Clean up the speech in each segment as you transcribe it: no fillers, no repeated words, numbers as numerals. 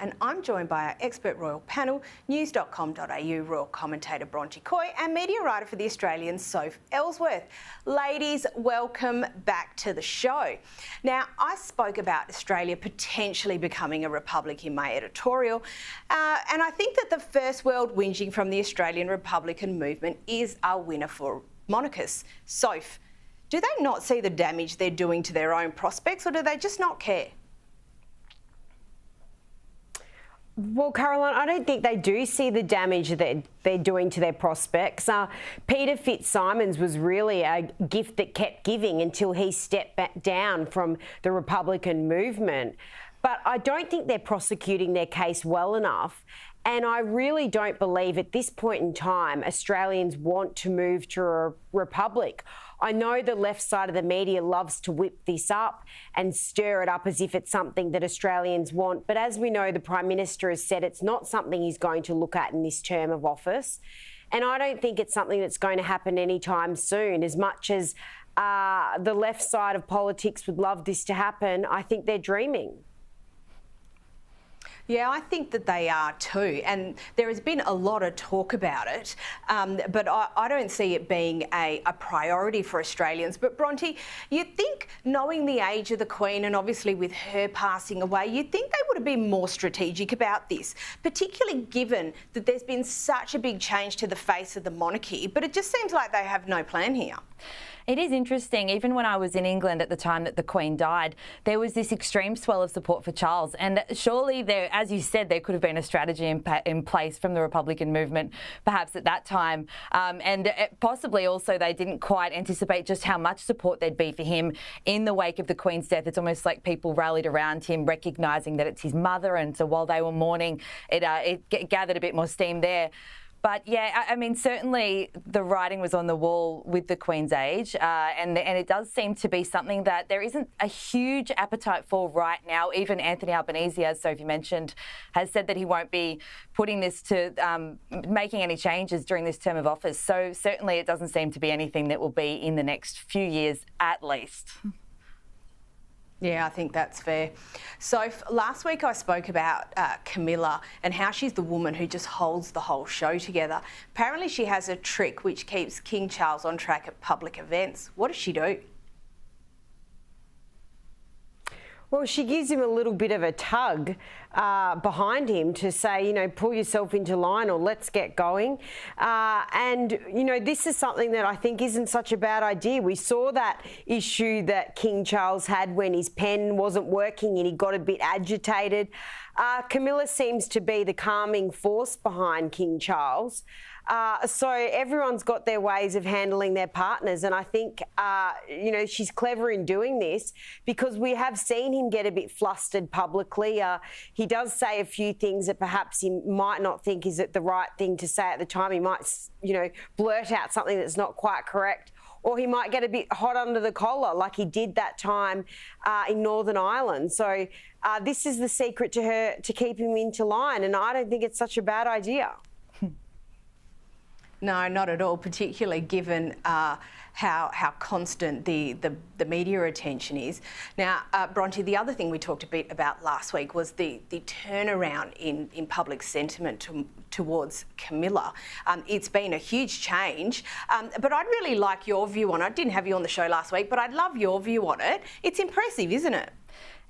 And I'm joined by our expert royal panel, news.com.au royal commentator Bronte Coy and media writer for The Australian, Soph Ellsworth. Ladies, welcome back to the show. Now, I spoke about Australia potentially becoming a republic in my editorial, and I think that the first world whinging from the Australian Republican movement is a winner for monarchists. Soph, do they not see the damage they're doing to their own prospects, or do they just not care? Well, Caroline, I don't think they do see the damage that they're doing to their prospects. Peter Fitzsimons was really a gift that kept giving until he stepped back down from the Republican movement. But I don't think they're prosecuting their case well enough. And I really don't believe at this point in time Australians want to move to a republic. I know the left side of the media loves to whip this up and stir it up as if it's something that Australians want. But as we know, the Prime Minister has said it's not something he's going to look at in this term of office. And I don't think it's something that's going to happen anytime soon. As much as the left side of politics would love this to happen, I think they're dreaming. Yeah, I think that they are too, and there has been a lot of talk about it, but I don't see it being a priority for Australians. But Bronte, you'd think, knowing the age of the Queen and obviously with her passing away, you'd think they would have been more strategic about this, particularly given that there's been such a big change to the face of the monarchy, but it just seems like they have no plan here. It is interesting. Even when I was in England at the time that the Queen died, there was this extreme swell of support for Charles. And surely there, as you said, there could have been a strategy in place from the Republican movement, perhaps at that time. And possibly also they didn't quite anticipate just how much support there'd be for him in the wake of the Queen's death. It's almost like people rallied around him, recognising that it's his mother. And so while they were mourning, it gathered a bit more steam there. But yeah, I mean, certainly the writing was on the wall with the Queen's age, and it does seem to be something that there isn't a huge appetite for right now. Even Anthony Albanese, as Sophie mentioned, has said that he won't be putting this to making any changes during this term of office. So certainly it doesn't seem to be anything that will be in the next few years at least. Yeah, I think that's fair. So last week I spoke about Camilla and how she's the woman who just holds the whole show together. Apparently she has a trick which keeps King Charles on track at public events. What does she do? Well, she gives him a little bit of a tug behind him to say, you know, pull yourself into line or let's get going. And, you know, this is something that I think isn't such a bad idea. We saw that issue that King Charles had when his pen wasn't working and he got a bit agitated. Camilla seems to be the calming force behind King Charles. So everyone's got their ways of handling their partners, and I think, you know, she's clever in doing this because we have seen him get a bit flustered publicly. He does say a few things that perhaps he might not think is the right thing to say at the time. He might, you know, blurt out something that's not quite correct, or he might get a bit hot under the collar like he did that time in Northern Ireland. So this is the secret to her to keep him into line, and I don't think it's such a bad idea. No, not at all, particularly given how constant the media attention is. Now, Bronte, the other thing we talked a bit about last week was the turnaround in public sentiment towards Camilla. It's been a huge change, but I'd really like your view on it. I didn't have you on the show last week, but I'd love your view on it. It's impressive, isn't it?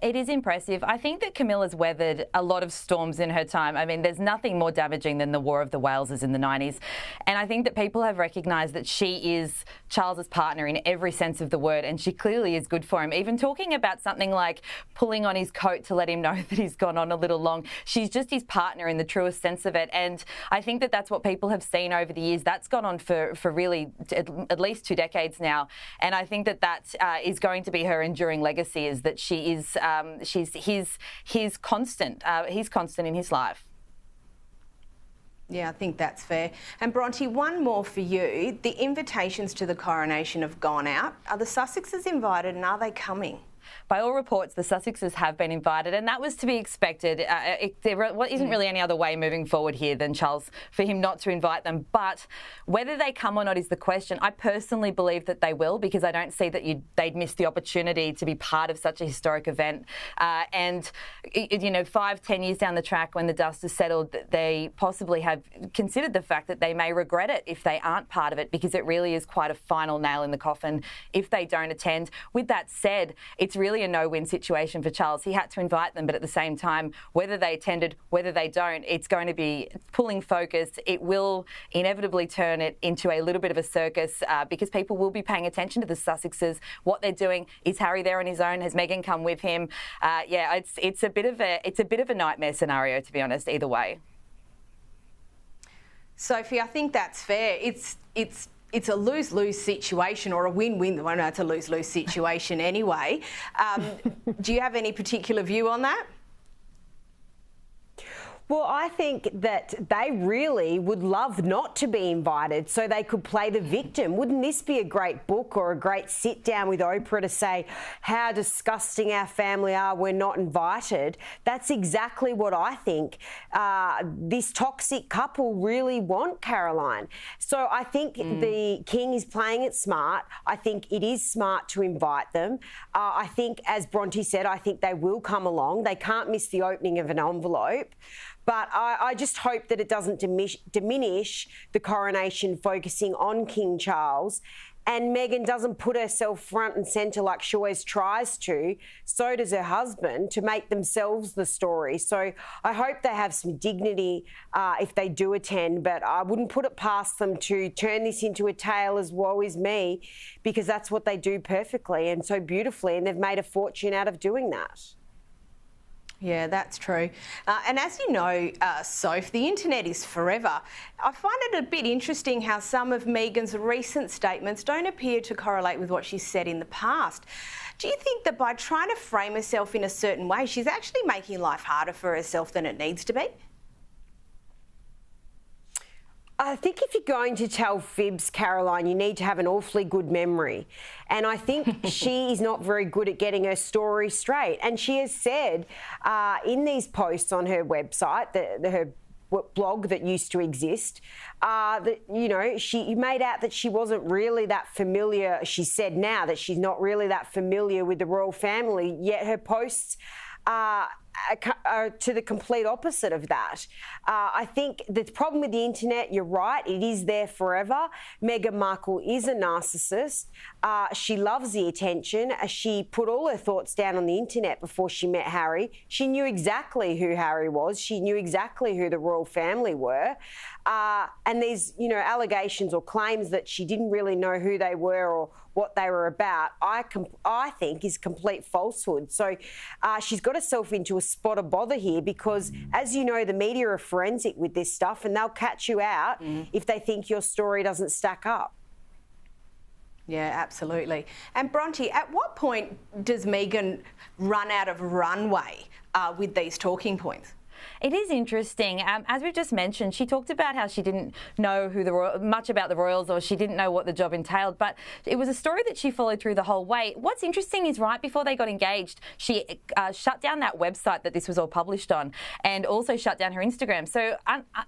It is impressive. I think that Camilla's weathered a lot of storms in her time. I mean, there's nothing more damaging than the War of the Waleses in the 90s. And I think that people have recognised that she is Charles's partner in every sense of the word, and she clearly is good for him. Even talking about something like pulling on his coat to let him know that he's gone on a little long. She's just his partner in the truest sense of it. And I think that that's what people have seen over the years. That's gone on for really at least 2 decades now. And I think that is going to be her enduring legacy, is that she is she's his constant. He's constant in his life. Yeah, I think that's fair. And Bronte, one more for you. The invitations to the coronation have gone out. Are the Sussexes invited and are they coming? by all reports, the Sussexes have been invited, and that was to be expected. There isn't really any other way moving forward here than Charles for him not to invite them. But whether they come or not is the question. I personally believe that they will, because I don't see that they'd miss the opportunity to be part of such a historic event. And 5-10 years down the track, when the dust is settled, they possibly have considered the fact that they may regret it if they aren't part of it, because it really is quite a final nail in the coffin if they don't attend. With that said, it's really a no-win situation for Charles. He had to invite them, but at the same time, whether they attended, whether they don't, it's going to be pulling focus. It will inevitably turn it into a little bit of a circus because people will be paying attention to the Sussexes, what they're doing. Is Harry there on his own? Has Meghan come with him? It's a bit of a nightmare scenario, to be honest, either way. Sophie, I think that's fair. It's a lose-lose situation, or a win-win. Well, no, it's a lose-lose situation anyway. Do you have any particular view on that? Well, I think that they really would love not to be invited so they could play the victim. Wouldn't this be a great book or a great sit down with Oprah to say how disgusting our family are, we're not invited? That's exactly what I think this toxic couple really want, Caroline. So I think the King is playing it smart. I think it is smart to invite them. I think, as Bronte said, I think they will come along. They can't miss the opening of an envelope. But I just hope that it doesn't diminish the coronation focusing on King Charles, and Meghan doesn't put herself front and centre like she always tries to. So does her husband, to make themselves the story. So I hope they have some dignity if they do attend, but I wouldn't put it past them to turn this into a tale as woe is me, because that's what they do perfectly and so beautifully, and they've made a fortune out of doing that. Yeah, that's true. And as you know, Soph, the internet is forever. I find it a bit interesting how some of Meghan's recent statements don't appear to correlate with what she's said in the past. Do you think that by trying to frame herself in a certain way, she's actually making life harder for herself than it needs to be? I think if you're going to tell fibs, Caroline, you need to have an awfully good memory. And I think she is not very good at getting her story straight. And she has said in these posts on her website, her blog that used to exist, that, she made out that she wasn't really that familiar. She said now that she's not really that familiar with the royal family, yet her posts to the complete opposite of that. I think the problem with the internet, you're right, it is there forever. Meghan Markle is a narcissist. She loves the attention. She put all her thoughts down on the internet before she met Harry. She knew exactly who Harry was. She knew exactly who the royal family were. And these, allegations or claims that she didn't really know who they were or what they were about, I think is complete falsehood. So she's got herself into a spot of bother here because, as you know, the media are forensic with this stuff and they'll catch you out if they think your story doesn't stack up. Yeah, absolutely. And Bronte, at what point does Meghan run out of runway with these talking points? It is interesting. As we've just mentioned, she talked about how she didn't know much about the royals, or she didn't know what the job entailed, but it was a story that she followed through the whole way. What's interesting is right before they got engaged, she shut down that website that this was all published on, and also shut down her Instagram. So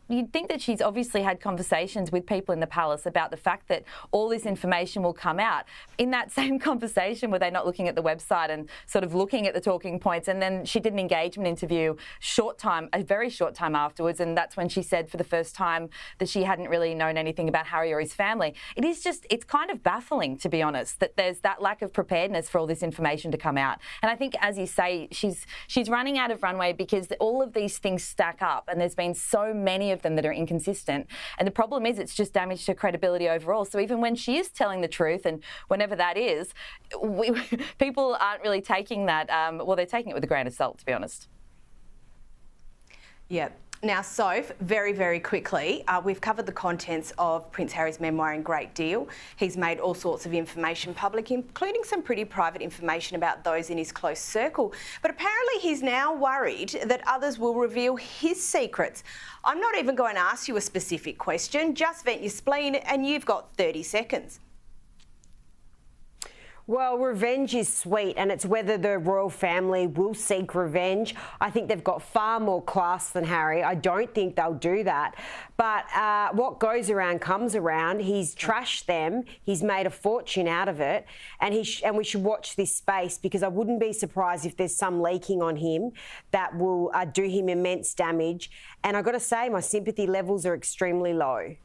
you'd think that she's obviously had conversations with people in the palace about the fact that all this information will come out. In that same conversation, were they not looking at the website and sort of looking at the talking points? And then she did an engagement interview a very short time afterwards, and that's when she said for the first time that she hadn't really known anything about Harry or his family. It's kind of baffling, to be honest, that there's that lack of preparedness for all this information to come out. And I think, as you say, she's running out of runway because all of these things stack up, and there's been so many of them that are inconsistent. And the problem is it's just damaged her credibility overall. So even when she is telling the truth, and whenever that is, people aren't really taking that, they're taking it with a grain of salt, to be honest. Yeah. Now, Soph, very, very quickly, we've covered the contents of Prince Harry's memoir in great deal. He's made all sorts of information public, including some pretty private information about those in his close circle. But apparently he's now worried that others will reveal his secrets. I'm not even going to ask you a specific question. Just vent your spleen, and you've got 30 seconds. Well, revenge is sweet, and it's whether the royal family will seek revenge. I think they've got far more class than Harry. I don't think they'll do that. But what goes around comes around. He's trashed them. He's made a fortune out of it, and we should watch this space, because I wouldn't be surprised if there's some leaking on him that will do him immense damage. And I've got to say, my sympathy levels are extremely low.